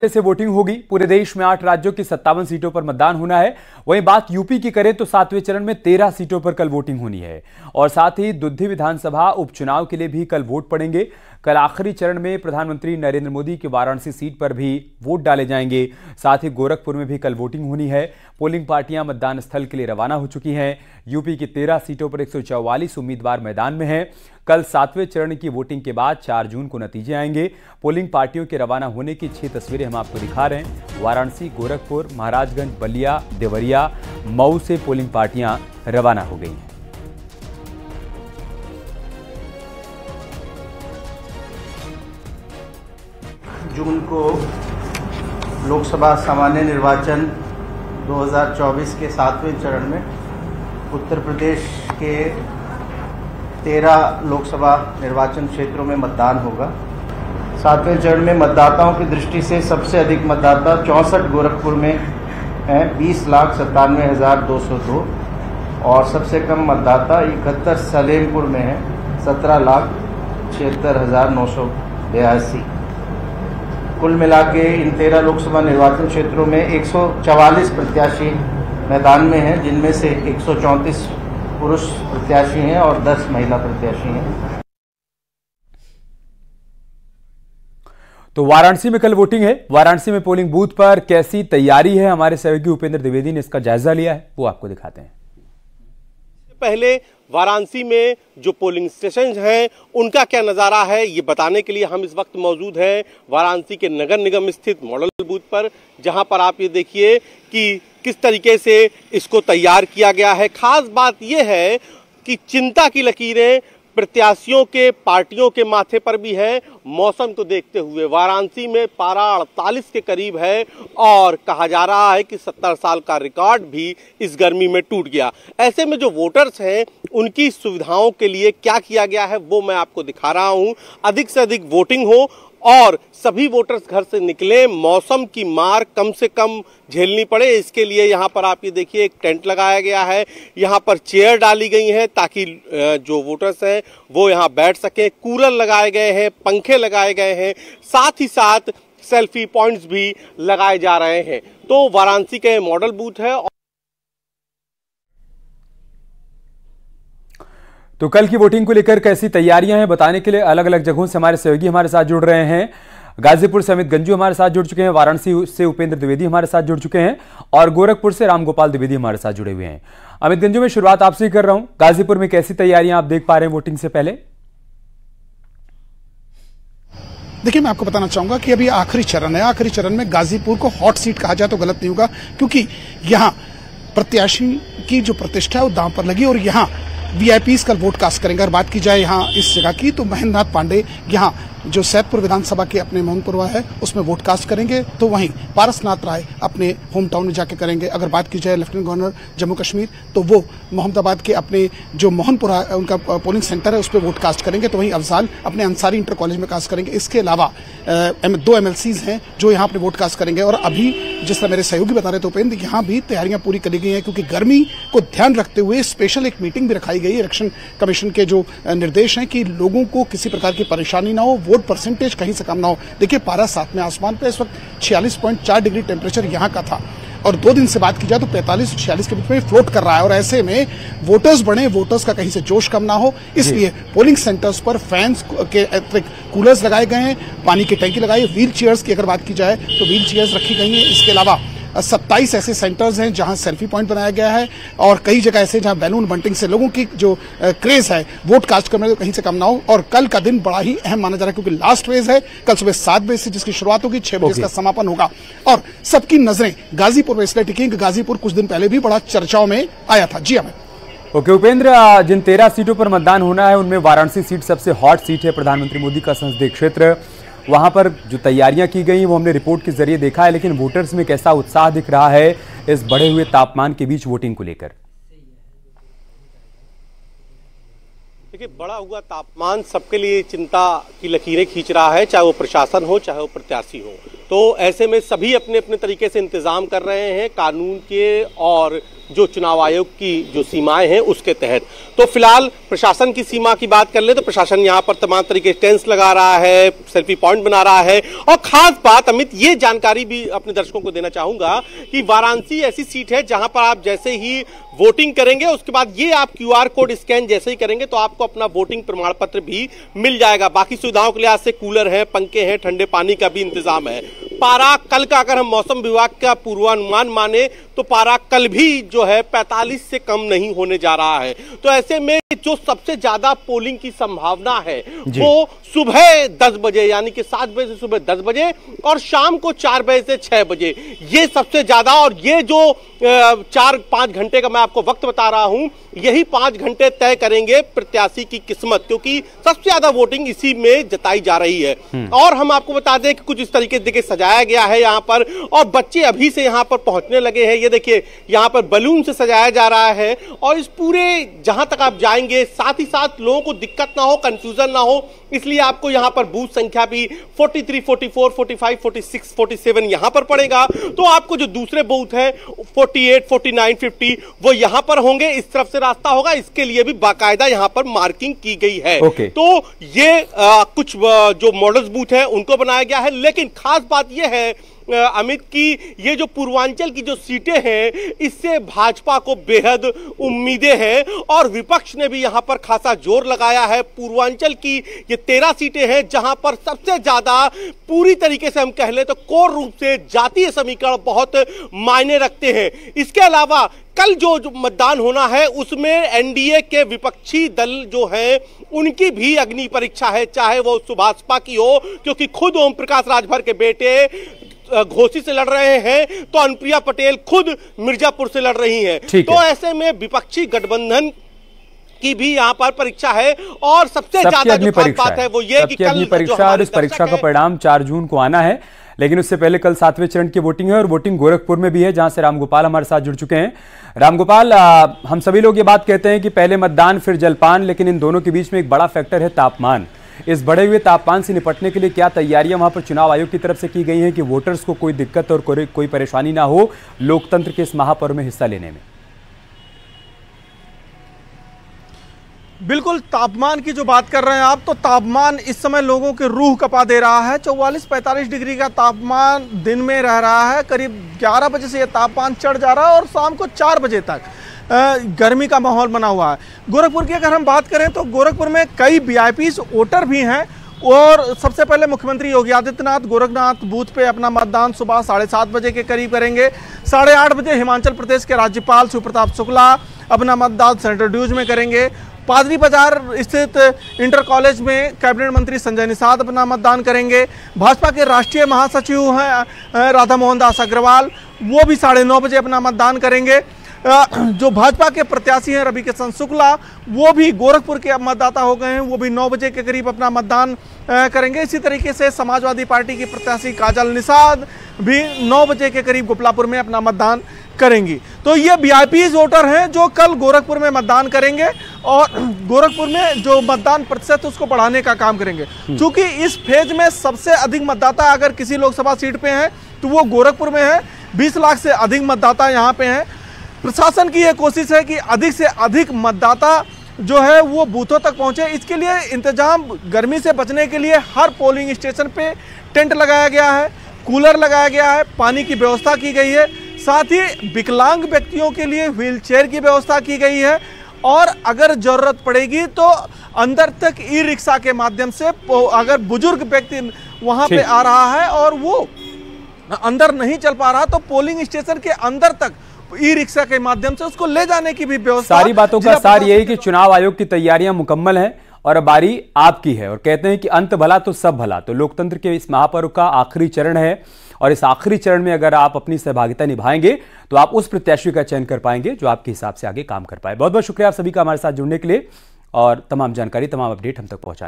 से वोटिंग होगी। पूरे देश में 8 राज्यों की 57 सीटों पर मतदान होना है। वहीं बात यूपी की करें तो 7वें चरण में 13 सीटों पर कल वोटिंग होनी है और साथ ही दुद्धी विधानसभा उपचुनाव के लिए भी कल वोट पड़ेंगे। कल आखिरी चरण में प्रधानमंत्री नरेंद्र मोदी की वाराणसी सीट पर भी वोट डाले जाएंगे। साथ ही गोरखपुर में भी कल वोटिंग होनी है। पोलिंग पार्टियां मतदान स्थल के लिए रवाना हो चुकी हैं। यूपी की 13 सीटों पर 144 उम्मीदवार मैदान में हैं। कल 7वें चरण की वोटिंग के बाद 4 जून को नतीजे आएंगे। पोलिंग पार्टियों के रवाना होने की 6 तस्वीरें हम आपको दिखा रहे हैं। वाराणसी, गोरखपुर, महाराजगंज, बलिया, देवरिया, मऊ से पोलिंग पार्टियां रवाना हो गई हैं। जून को लोकसभा सामान्य निर्वाचन 2024 के 7वें चरण में उत्तर प्रदेश के 13 लोकसभा निर्वाचन क्षेत्रों में मतदान होगा। 7वें चरण में मतदाताओं की दृष्टि से सबसे अधिक मतदाता 64 गोरखपुर में हैं, 20,97,202 और सबसे कम मतदाता 71 सलेमपुर में है, 17,76,982। कुल मिला के इन 13 लोकसभा निर्वाचन क्षेत्रों में 144 प्रत्याशी मैदान में हैं, जिनमें से 134 पुरुष प्रत्याशी हैं और 10 महिला प्रत्याशी हैं। तो वाराणसी में कल वोटिंग है। वाराणसी में पोलिंग बूथ पर कैसी तैयारी है, हमारे सहयोगी उपेंद्र द्विवेदी ने इसका जायजा लिया है, वो आपको दिखाते हैं। पहले वाराणसी में जो पोलिंग स्टेशन हैं उनका क्या नज़ारा है, ये बताने के लिए हम इस वक्त मौजूद हैं वाराणसी के नगर निगम स्थित मॉडल बूथ पर, जहां पर आप ये देखिए कि किस तरीके से इसको तैयार किया गया है। खास बात यह है कि चिंता की लकीरें प्रत्याशियों के, पार्टियों के माथे पर भी है। मौसम को देखते हुए वाराणसी में पारा 48 के करीब है और कहा जा रहा है कि 70 साल का रिकॉर्ड भी इस गर्मी में टूट गया। ऐसे में जो वोटर्स हैं उनकी सुविधाओं के लिए क्या किया गया है वो मैं आपको दिखा रहा हूं। अधिक से अधिक वोटिंग हो और सभी वोटर्स घर से निकले, मौसम की मार कम से कम झेलनी पड़े, इसके लिए यहाँ पर आप ये देखिए एक टेंट लगाया गया है। यहाँ पर चेयर डाली गई हैं ताकि जो वोटर्स हैं वो यहाँ बैठ सकें। कूलर लगाए गए हैं, पंखे लगाए गए हैं, साथ ही साथ सेल्फी पॉइंट्स भी लगाए जा रहे हैं। तो वाराणसी के मॉडल बूथ है। तो कल की वोटिंग को लेकर कैसी तैयारियां हैं बताने के लिए अलग अलग जगहों से हमारे सहयोगी हमारे साथ जुड़ रहे हैं। गाजीपुर से अमित गंजू हमारे साथ जुड़ चुके हैं, वाराणसी से उपेंद्र द्विवेदी हमारे साथ जुड़ चुके हैं और गोरखपुर से रामगोपाल द्विवेदी हमारे साथ जुड़े हुए हैं। अमित गंजू, में शुरुआत आपसे ही कर रहा हूं। गाजीपुर में कैसी तैयारियां आप देख पा रहे हैं वोटिंग से पहले? देखिए, मैं आपको बताना चाहूंगा कि अभी आखिरी चरण है। आखिरी चरण में गाजीपुर को हॉट सीट कहा जाए तो गलत नहीं होगा, क्योंकि यहाँ प्रत्याशी की जो प्रतिष्ठा है वो दांव पर लगी और यहाँ वीआईपीज कल वोट कास्ट करेंगे। अगर बात की जाए यहाँ इस जगह की तो महेंद्र नाथ पांडे यहाँ जो सैदपुर विधानसभा के अपने मोहनपुरवा है उसमें वोट कास्ट करेंगे, तो वहीं पारसनाथ राय अपने होम टाउन में जाके करेंगे। अगर बात की जाए लेफ्टिनेंट गवर्नर जम्मू कश्मीर तो वो मोहम्मदाबाद के अपने जो मोहनपुरा उनका पोलिंग सेंटर है उस पर वोट कास्ट करेंगे, तो वहीं अफजाल अपने अंसारी इंटर कॉलेज में कास्ट करेंगे। इसके अलावा 2 MLCs हैं जो यहाँ अपने वोट कास्ट करेंगे। और अभी जिस तरह मेरे सहयोगी बता रहे थे उपेंद्र, यहाँ भी तैयारियां पूरी कर ली गई हैं, क्योंकि गर्मी को ध्यान रखते हुए स्पेशल एक मीटिंग भी रखाई गई है। इलेक्शन कमीशन के जो निर्देश हैं कि लोगों को किसी प्रकार की परेशानी ना हो, वोट परसेंटेज कहीं से कम ना हो। देखिए, पारा 7 में आसमान पे इस वक्त 46.4 डिग्री टेम्परेचर यहाँ का था और 2 दिन से बात की जाए तो 45 और 46 के बीच में फ्लोट कर रहा है। और ऐसे में वोटर्स बढ़े, वोटर्स का कहीं से जोश कम ना हो, इसलिए पोलिंग सेंटर्स पर फैंस के अतिरिक्त कूलर्स लगाए गए हैं, पानी की टंकी लगाई, व्हील चेयर्स की अगर बात की जाए तो व्हील चेयर्स रखी गई हैं। इसके अलावा 27 ऐसे सेंटर्स हैं जहां सेल्फी पॉइंट बनाया गया है और कई जगह ऐसे जहां बैलून बंटिंग से लोगों की जो क्रेज है वोट कास्ट करने में कहीं से कम ना हो। और कल का दिन बड़ा ही अहम माना जा रहा है, क्योंकि लास्ट फेज है। कल सुबह 7 बजे से जिसकी शुरुआत होगी, 6 बजे इसका समापन होगा और सबकी नजरें गाजीपुर में इसलिए टिकी हैं कि गाजीपुर कुछ दिन पहले भी बड़ा चर्चाओं में आया था। जी हमें ओके उपेंद्र, जिन 13 सीटों पर मतदान होना है उनमें वाराणसी सीट सबसे हॉट सीट है, प्रधानमंत्री मोदी का संसदीय क्षेत्र। वहां पर जो तैयारियां की गई वो हमने रिपोर्ट के जरिए देखा है, लेकिन वोटर्स में कैसा उत्साह दिख रहा है इस बढ़े हुए तापमान के बीच वोटिंग को लेकर? देखिए, बढ़ा हुआ तापमान सबके लिए चिंता की लकीरें खींच रहा है, चाहे वो प्रशासन हो चाहे वो प्रत्याशी हो। तो ऐसे में सभी अपने अपने तरीके से इंतजाम कर रहे हैं। कानून के और जो चुनाव आयोग की जो सीमाएं हैं उसके तहत। तो फिलहाल प्रशासन की सीमा की बात कर ले तो प्रशासन यहाँ पर तमाम तरीके के टेंट्स लगा रहा है, सेल्फी पॉइंट बना रहा है। और खास बात अमित, ये जानकारी भी अपने दर्शकों को देना चाहूंगा कि वाराणसी ऐसी सीट है जहां पर आप जैसे ही वोटिंग करेंगे उसके बाद ये आप QR कोड स्कैन जैसे ही करेंगे तो आपको अपना वोटिंग प्रमाण पत्र भी मिल जाएगा। बाकी सुविधाओं के लिहाज से कूलर है, पंखे हैं, ठंडे पानी का भी इंतजाम है। पारा कल का अगर हम मौसम विभाग का पूर्वानुमान माने तो पारा कल भी जो है 45 से कम नहीं होने जा रहा है। तो ऐसे में जो सबसे ज्यादा पोलिंग की संभावना है वो सुबह 10 बजे यानी कि 7 बजे से सुबह 10 बजे और शाम को 4 बजे से 6 बजे, ये सबसे ज्यादा। और ये जो 4-5 घंटे का मैं आपको वक्त बता रहा हूं, यही 5 घंटे तय करेंगे प्रत्याशी की किस्मत, क्योंकि सबसे ज्यादा वोटिंग इसी में जताई जा रही है। और हम आपको बता दें कि कुछ इस तरीके से सजाया गया है यहाँ पर, और बच्चे अभी से यहाँ पर पहुंचने लगे हैं। ये देखिए यहाँ पर बलून से सजाया जा रहा है और इस पूरे जहां तक आप जाएंगे साथ ही साथ लोगों को दिक्कत ना हो, कंफ्यूजन ना हो, इसलिए आपको यहाँ पर बूथ संख्या भी 43, 44, 45, 46, 47 यहाँ पर पड़ेगा। तो आपको जो दूसरे बूथ है 48, 49, 50 वो यहाँ पर होंगे। इस तरफ से रास्ता होगा, इसके लिए भी बाकायदा यहाँ पर मार्किंग की गई है। तो ये कुछ जो मॉडल्स बूथ है उनको बनाया गया है। लेकिन खास बात यह है अमित की ये जो पूर्वांचल की जो सीटें हैं इससे भाजपा को बेहद उम्मीदें हैं और विपक्ष ने भी यहां पर खासा जोर लगाया है। पूर्वांचल की ये 13 सीटें हैं जहां पर सबसे ज्यादा पूरी तरीके से हम कह लें तो कोर रूप से जातीय समीकरण बहुत मायने रखते हैं। इसके अलावा कल जो मतदान होना है उसमें एनडीए के विपक्षी दल जो है उनकी भी अग्नि परीक्षा है, चाहे वो सुभाषपा की हो, क्योंकि खुद ओम प्रकाश राजभर के बेटे घोसी से लड़ रहे हैं तो अनुप्रिया पटेल खुद मिर्जापुर से लड़ रही हैं। तो ऐसे में विपक्षी गठबंधन की भी यहाँ पर परीक्षा है और सबसे ज्यादा जो बात है वो ये कि कल परीक्षा और इस परीक्षा का परिणाम 4 जून को आना है। लेकिन उससे पहले कल 7वें चरण की वोटिंग है और वोटिंग गोरखपुर में भी है, जहां से रामगोपाल हमारे साथ जुड़ चुके हैं। रामगोपाल, हम सभी लोग ये बात कहते हैं कि पहले मतदान फिर जलपान, लेकिन इन दोनों के बीच में एक बड़ा फैक्टर है तापमान। इस बढ़े हुए तापमान से निपटने के लिए क्या तैयारियां वहां पर चुनाव आयोग की तरफ से की गई हैं कि वोटर्स को कोई दिक्कत और कोई परेशानी ना हो लोकतंत्र के इस महापर्व में हिस्सा लेने में? बिल्कुल, तापमान की जो बात कर रहे हैं आप, तो तापमान इस समय लोगों के रूह कपा दे रहा है। 44-45 डिग्री का तापमान दिन में रह रहा है। करीब 11 बजे से यह तापमान चढ़ जा रहा है और शाम को 4 बजे तक गर्मी का माहौल बना हुआ है। गोरखपुर की अगर हम बात करें तो गोरखपुर में कई वीआईपी वोटर भी हैं और सबसे पहले मुख्यमंत्री योगी आदित्यनाथ गोरखनाथ बूथ पे अपना मतदान सुबह 7:30 बजे के करीब करेंगे। 8:30 बजे हिमाचल प्रदेश के राज्यपाल शिव प्रताप शुक्ला अपना मतदान सेंट्रल ड्यूज में करेंगे। पादरी बाजार स्थित इंटर कॉलेज में कैबिनेट मंत्री संजय निषाद अपना मतदान करेंगे। भाजपा के राष्ट्रीय महासचिव हैं राधा मोहन दास अग्रवाल, वो भी 9:30 बजे अपना मतदान करेंगे। जो भाजपा के प्रत्याशी हैं रवि किशन शुक्ला, वो भी गोरखपुर के अब मतदाता हो गए हैं, वो भी 9 बजे के करीब अपना मतदान करेंगे। इसी तरीके से समाजवादी पार्टी की प्रत्याशी काजल निषाद भी 9 बजे के करीब गोपलापुर में अपना मतदान करेंगी। तो ये वीआईपी वोटर हैं जो कल गोरखपुर में मतदान करेंगे और गोरखपुर में जो मतदान प्रतिशत उसको बढ़ाने का काम करेंगे। क्योंकि इस फेज में सबसे अधिक मतदाता अगर किसी लोकसभा सीट पे हैं तो वो गोरखपुर में है। 20 लाख से अधिक मतदाता यहाँ पे हैं। प्रशासन की यह कोशिश है कि अधिक से अधिक मतदाता जो है वो बूथों तक पहुंचे। इसके लिए इंतजाम गर्मी से बचने के लिए हर पोलिंग स्टेशन पे टेंट लगाया गया है, कूलर लगाया गया है, पानी की व्यवस्था की गई है, साथ ही विकलांग व्यक्तियों के लिए व्हीलचेयर की व्यवस्था की गई है और अगर जरूरत पड़ेगी तो अंदर तक ई रिक्शा के माध्यम से अगर बुजुर्ग व्यक्ति वहां पे आ रहा है और वो अंदर नहीं चल पा रहा तो पोलिंग स्टेशन के अंदर तक ई रिक्शा के माध्यम से उसको ले जाने की भी व्यवस्था। सारी बातों का सार यही कि चुनाव आयोग की तैयारियां मुकम्मल हैं और अब बारी आपकी है और कहते हैं कि अंत भला तो सब भला। तो लोकतंत्र के इस महापर्व का आखिरी चरण है और इस आखिरी चरण में अगर आप अपनी सहभागिता निभाएंगे तो आप उस प्रत्याशी का चयन कर पाएंगे जो आपके हिसाब से आगे काम कर पाए। बहुत बहुत शुक्रिया आप सभी का हमारे साथ जुड़ने के लिए और तमाम जानकारी, तमाम अपडेट हम तक पहुंचाने।